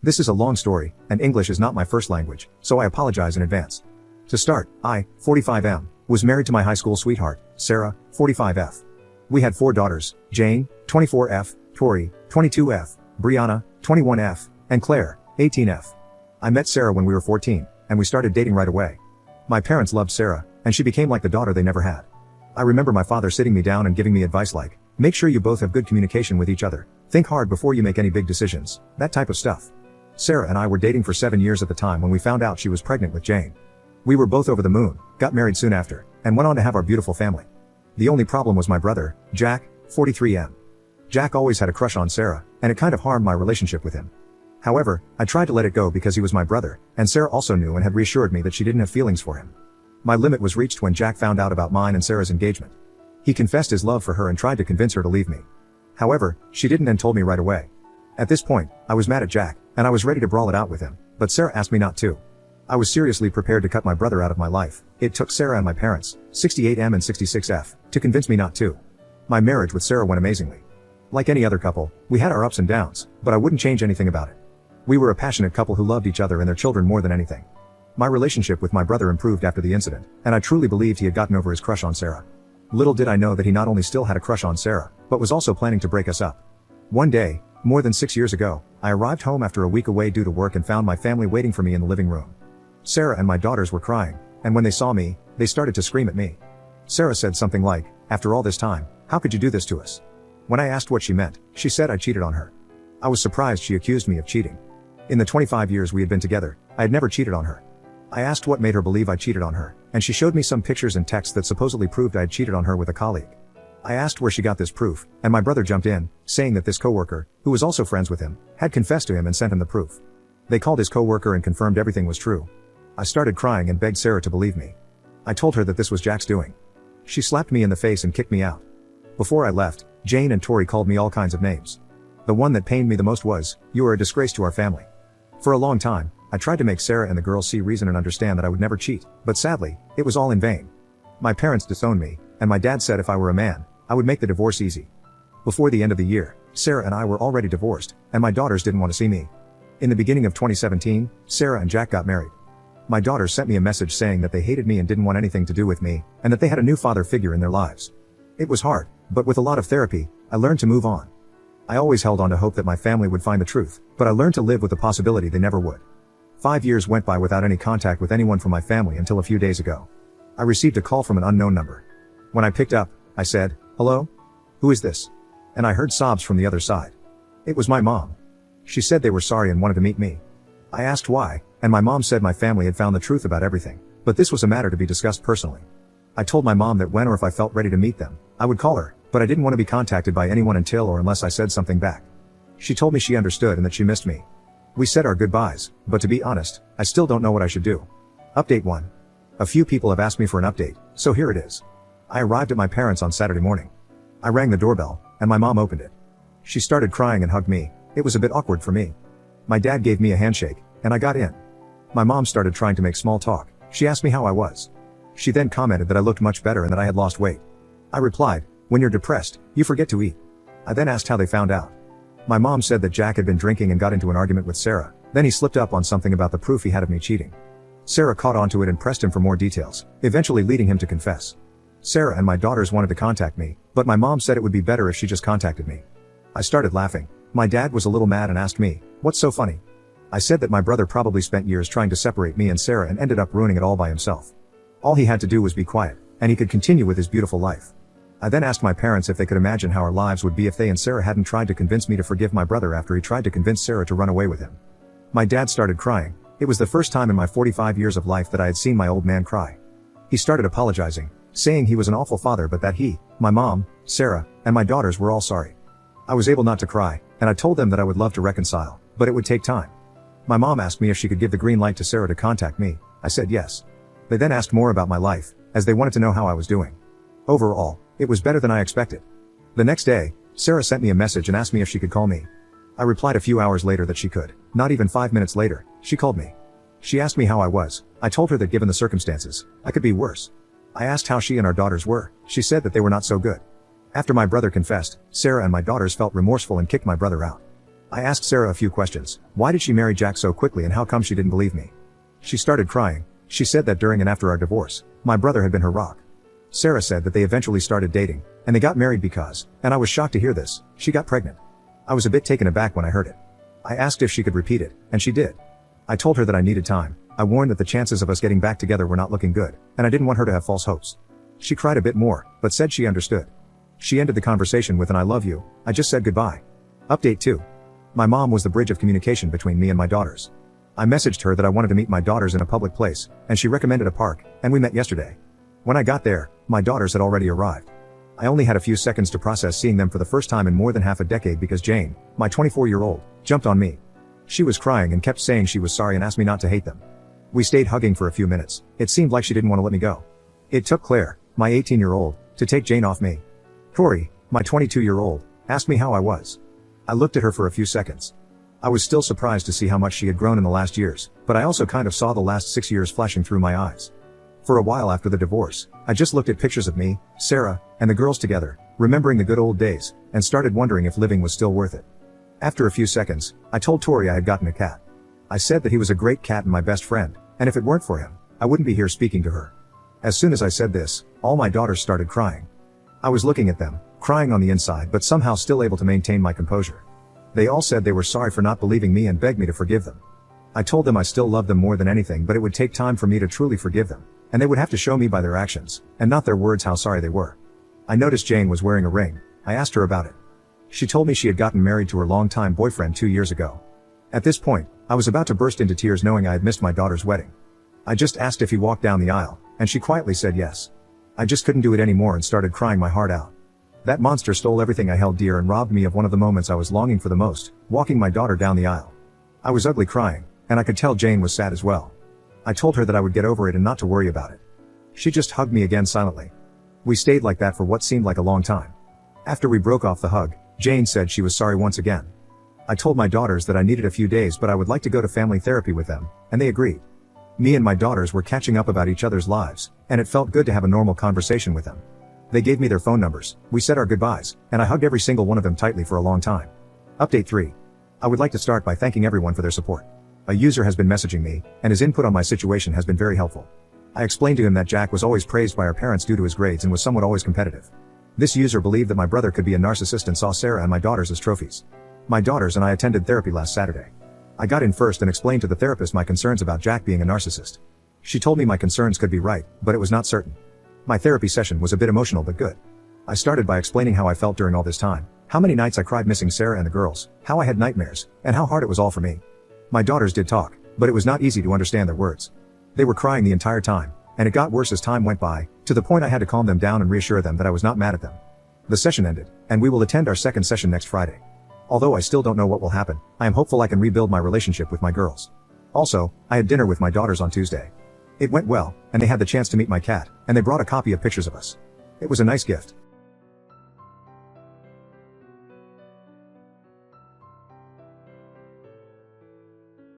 This is a long story, and English is not my first language, so I apologize in advance. To start, I, 45M, was married to my high school sweetheart, Sarah, 45F. We had 4 daughters, Jane, 24F, Tori, 22F, Brianna, 21F, and Claire, 18F. I met Sarah when we were 14, and we started dating right away. My parents loved Sarah, and she became like the daughter they never had. I remember my father sitting me down and giving me advice like, make sure you both have good communication with each other, think hard before you make any big decisions, that type of stuff. Sarah and I were dating for 7 years at the time when we found out she was pregnant with Jane. We were both over the moon, got married soon after, and went on to have our beautiful family. The only problem was my brother, Jack, 43M. Jack always had a crush on Sarah, and it kind of harmed my relationship with him. However, I tried to let it go because he was my brother, and Sarah also knew and had reassured me that she didn't have feelings for him. My limit was reached when Jack found out about mine and Sarah's engagement. He confessed his love for her and tried to convince her to leave me. However, she didn't and told me right away. At this point, I was mad at Jack, and I was ready to brawl it out with him, but Sarah asked me not to. I was seriously prepared to cut my brother out of my life. It took Sarah and my parents, 68M and 66F, to convince me not to. My marriage with Sarah went amazingly. Like any other couple, we had our ups and downs, but I wouldn't change anything about it. We were a passionate couple who loved each other and their children more than anything. My relationship with my brother improved after the incident, and I truly believed he had gotten over his crush on Sarah. Little did I know that he not only still had a crush on Sarah, but was also planning to break us up. One day, more than 6 years ago, I arrived home after a week away due to work and found my family waiting for me in the living room. Sarah and my daughters were crying, and when they saw me, they started to scream at me. Sarah said something like, "After all this time, how could you do this to us?" When I asked what she meant, she said I cheated on her. I was surprised she accused me of cheating. In the 25 years we had been together, I had never cheated on her. I asked what made her believe I cheated on her, and she showed me some pictures and texts that supposedly proved I had cheated on her with a colleague. I asked where she got this proof, and my brother jumped in, saying that this coworker, who was also friends with him, had confessed to him and sent him the proof. They called his coworker and confirmed everything was true. I started crying and begged Sarah to believe me. I told her that this was Jack's doing. She slapped me in the face and kicked me out. Before I left, Jane and Tori called me all kinds of names. The one that pained me the most was, "You are a disgrace to our family." For a long time, I tried to make Sarah and the girls see reason and understand that I would never cheat, but sadly, it was all in vain. My parents disowned me, and my dad said if I were a man, I would make the divorce easy. Before the end of the year, Sarah and I were already divorced, and my daughters didn't want to see me. In the beginning of 2017, Sarah and Jack got married. My daughters sent me a message saying that they hated me and didn't want anything to do with me, and that they had a new father figure in their lives. It was hard, but with a lot of therapy, I learned to move on. I always held on to hope that my family would find the truth, but I learned to live with the possibility they never would. 5 years went by without any contact with anyone from my family until a few days ago. I received a call from an unknown number. When I picked up, I said, "Hello? Who is this?" And I heard sobs from the other side. It was my mom. She said they were sorry and wanted to meet me. I asked why, and my mom said my family had found the truth about everything, but this was a matter to be discussed personally. I told my mom that when or if I felt ready to meet them, I would call her, but I didn't want to be contacted by anyone until or unless I said something back. She told me she understood and that she missed me. We said our goodbyes, but to be honest, I still don't know what I should do. Update 1. A few people have asked me for an update, so here it is. I arrived at my parents' on Saturday morning. I rang the doorbell, and my mom opened it. She started crying and hugged me. It was a bit awkward for me. My dad gave me a handshake, and I got in. My mom started trying to make small talk. She asked me how I was. She then commented that I looked much better and that I had lost weight. I replied, "When you're depressed, you forget to eat." I then asked how they found out. My mom said that Jack had been drinking and got into an argument with Sarah, then he slipped up on something about the proof he had of me cheating. Sarah caught onto it and pressed him for more details, eventually leading him to confess. Sarah and my daughters wanted to contact me, but my mom said it would be better if she just contacted me. I started laughing. My dad was a little mad and asked me, "What's so funny?" I said that my brother probably spent years trying to separate me and Sarah and ended up ruining it all by himself. All he had to do was be quiet, and he could continue with his beautiful life. I then asked my parents if they could imagine how our lives would be if they and Sarah hadn't tried to convince me to forgive my brother after he tried to convince Sarah to run away with him. My dad started crying. It was the first time in my 45 years of life that I had seen my old man cry. He started apologizing, saying he was an awful father but that he, my mom, Sarah, and my daughters were all sorry. I was able not to cry, and I told them that I would love to reconcile, but it would take time. My mom asked me if she could give the green light to Sarah to contact me. I said yes. They then asked more about my life, as they wanted to know how I was doing. Overall, it was better than I expected. The next day, Sarah sent me a message and asked me if she could call me. I replied a few hours later that she could. Not even 5 minutes later, she called me. She asked me how I was. I told her that given the circumstances, I could be worse. I asked how she and our daughters were. She said that they were not so good. After my brother confessed, Sarah and my daughters felt remorseful and kicked my brother out. I asked Sarah a few questions. Why did she marry Jack so quickly and how come she didn't believe me? She started crying. She said that during and after our divorce, my brother had been her rock. Sarah said that they eventually started dating, and they got married because, and I was shocked to hear this, she got pregnant. I was a bit taken aback when I heard it. I asked if she could repeat it, and she did. I told her that I needed time. I warned that the chances of us getting back together were not looking good, and I didn't want her to have false hopes. She cried a bit more, but said she understood. She ended the conversation with an "I love you." I just said goodbye. Update 2. My mom was the bridge of communication between me and my daughters. I messaged her that I wanted to meet my daughters in a public place, and she recommended a park, and we met yesterday. When I got there, my daughters had already arrived. I only had a few seconds to process seeing them for the first time in more than half a decade because Jane, my 24-year-old, jumped on me. She was crying and kept saying she was sorry and asked me not to hate them. We stayed hugging for a few minutes. It seemed like she didn't want to let me go. It took Claire, my 18-year-old, to take Jane off me. Tori, my 22-year-old, asked me how I was. I looked at her for a few seconds. I was still surprised to see how much she had grown in the last years, but I also kind of saw the last 6 years flashing through my eyes. For a while after the divorce, I just looked at pictures of me, Sarah, and the girls together, remembering the good old days, and started wondering if living was still worth it. After a few seconds, I told Tori I had gotten a cat. I said that he was a great cat and my best friend, and if it weren't for him, I wouldn't be here speaking to her. As soon as I said this, all my daughters started crying. I was looking at them, crying on the inside but somehow still able to maintain my composure. They all said they were sorry for not believing me and begged me to forgive them. I told them I still loved them more than anything, but it would take time for me to truly forgive them, and they would have to show me by their actions, and not their words, how sorry they were. I noticed Jane was wearing a ring. I asked her about it. She told me she had gotten married to her longtime boyfriend 2 years ago. At this point, I was about to burst into tears knowing I had missed my daughter's wedding. I just asked if he walked down the aisle, and she quietly said yes. I just couldn't do it anymore and started crying my heart out. That monster stole everything I held dear and robbed me of one of the moments I was longing for the most, walking my daughter down the aisle. I was ugly crying, and I could tell Jane was sad as well. I told her that I would get over it and not to worry about it. She just hugged me again silently. We stayed like that for what seemed like a long time. After we broke off the hug, Jane said she was sorry once again. I told my daughters that I needed a few days but I would like to go to family therapy with them, and they agreed. Me and my daughters were catching up about each other's lives, and it felt good to have a normal conversation with them. They gave me their phone numbers, we said our goodbyes, and I hugged every single one of them tightly for a long time. Update 3. I would like to start by thanking everyone for their support. A user has been messaging me, and his input on my situation has been very helpful. I explained to him that Jack was always praised by our parents due to his grades and was somewhat always competitive. This user believed that my brother could be a narcissist and saw Sarah and my daughters as trophies. My daughters and I attended therapy last Saturday. I got in first and explained to the therapist my concerns about Jack being a narcissist. She told me my concerns could be right, but it was not certain. My therapy session was a bit emotional but good. I started by explaining how I felt during all this time, how many nights I cried missing Sarah and the girls, how I had nightmares, and how hard it was all for me. My daughters did talk, but it was not easy to understand their words. They were crying the entire time, and it got worse as time went by, to the point I had to calm them down and reassure them that I was not mad at them. The session ended, and we will attend our second session next Friday. Although I still don't know what will happen, I am hopeful I can rebuild my relationship with my girls. Also, I had dinner with my daughters on Tuesday. It went well, and they had the chance to meet my cat, and they brought a copy of pictures of us. It was a nice gift.